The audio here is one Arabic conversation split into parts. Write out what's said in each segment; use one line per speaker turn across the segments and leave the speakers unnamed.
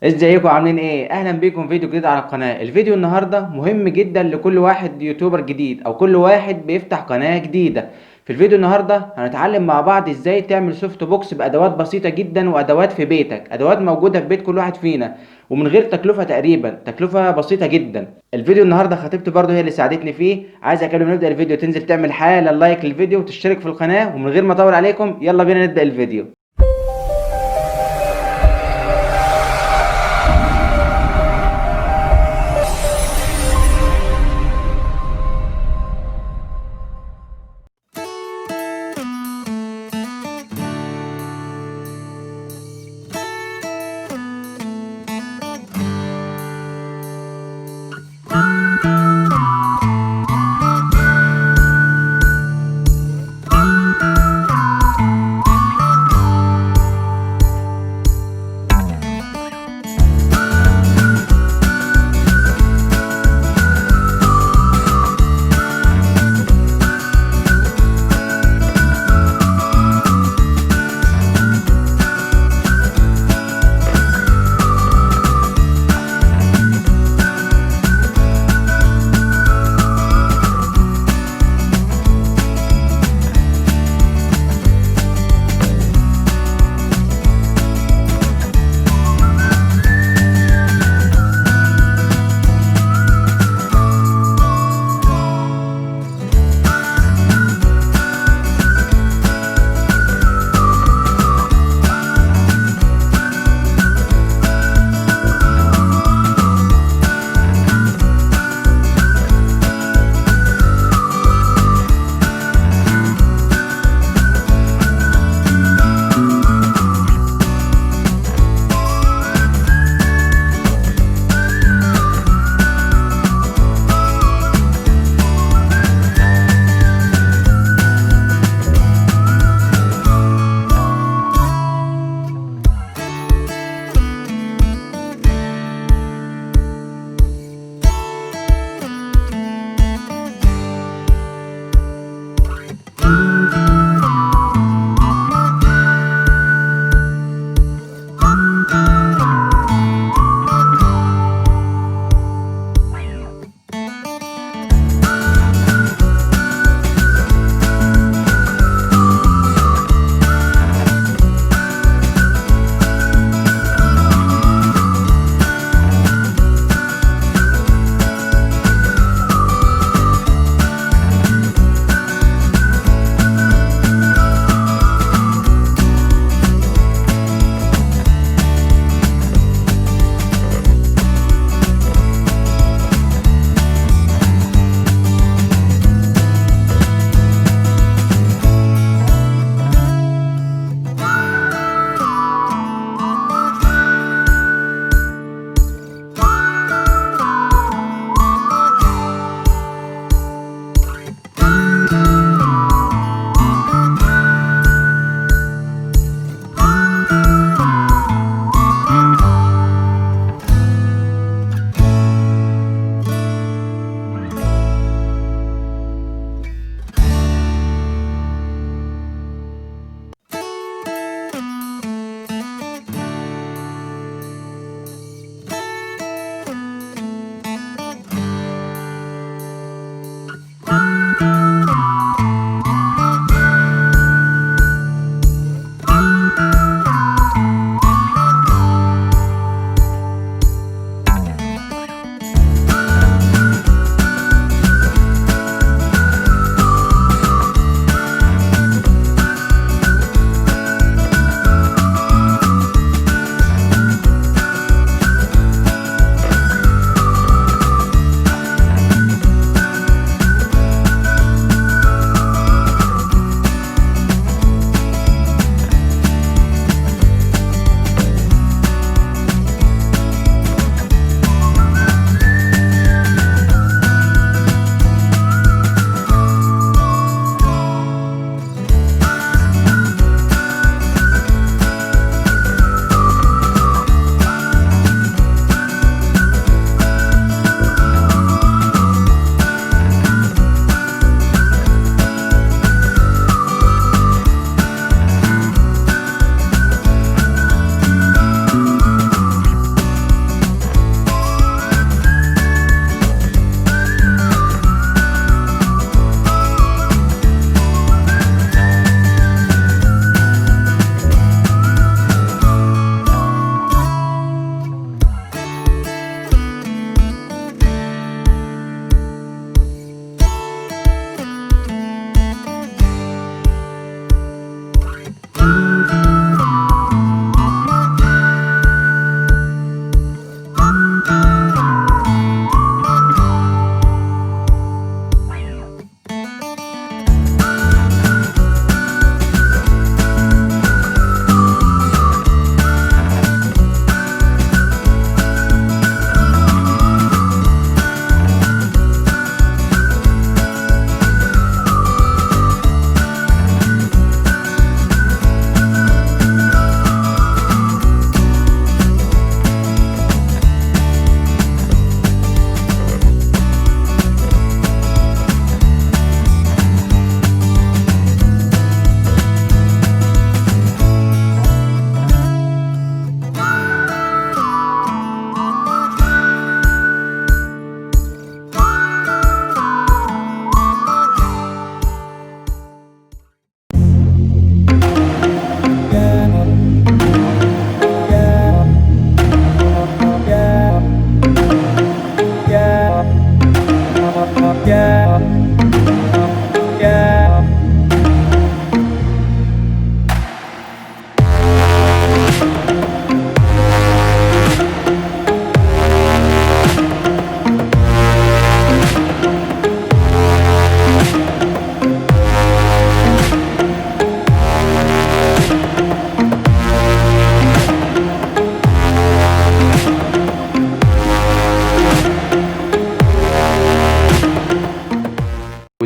ازيكم عاملين ايه؟ اهلا بيكم في فيديو جديد على القناه. الفيديو النهارده مهم جدا لكل واحد يوتيوبر جديد او كل واحد بيفتح قناه جديده. في الفيديو النهارده هنتعلم مع بعض ازاي تعمل سوفت بوكس بادوات بسيطه جدا وادوات في بيتك، ادوات موجوده في بيت كل واحد فينا ومن غير تكلفه، تقريبا تكلفه بسيطه جدا. الفيديو النهارده خطيبتي برضه هي اللي ساعدتني فيه. عايز اكلم نبدا الفيديو تنزل تعمل حالا لايك للفيديو وتشترك في القناه، ومن غير ما اطول عليكم يلا بينا نبدا الفيديو.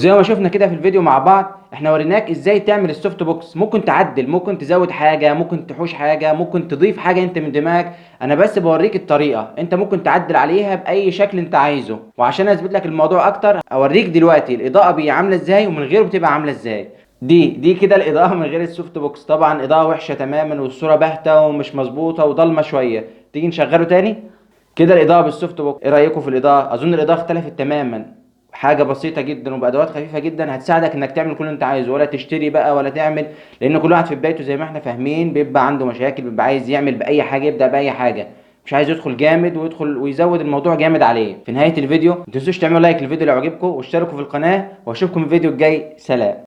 وزي ما شفنا كده في الفيديو مع بعض، احنا وريناك ازاي تعمل السوفت بوكس. ممكن تعدل، ممكن تزود حاجه، ممكن تحوش حاجه، ممكن تضيف حاجه انت من دماغك. انا بس بوريك الطريقه، انت ممكن تعدل عليها باي شكل انت عايزه. وعشان اثبت لك الموضوع اكتر اوريك دلوقتي الاضاءه بقى عامله ازاي ومن غيره بتبقى عامله ازاي. دي كده الاضاءه من غير السوفت بوكس. طبعا اضاءه وحشه تماما، والصوره باهته ومش مظبوطه وضلمه شويه. تيجي نشغله تاني. كده الاضاءه بالسوفت بوكس. ايه رايكم في الاضاءه؟ اظن الاضاءه اختلفت تماما. حاجه بسيطه جدا وبادوات خفيفه جدا هتساعدك انك تعمل كل اللي انت عايزه، ولا تشتري بقى ولا تعمل. لان كل واحد في بدايته زي ما احنا فاهمين بيبقى عنده مشاكل، بيبقى عايز يعمل باي حاجه، يبدا باي حاجه، مش عايز يدخل جامد ويدخل ويزود الموضوع جامد عليه. في نهايه الفيديو ما تنسوش تعملوا لايك للفيديو لو عجبكم، واشتركوا في القناه، واشوفكم الفيديو الجاي. سلام.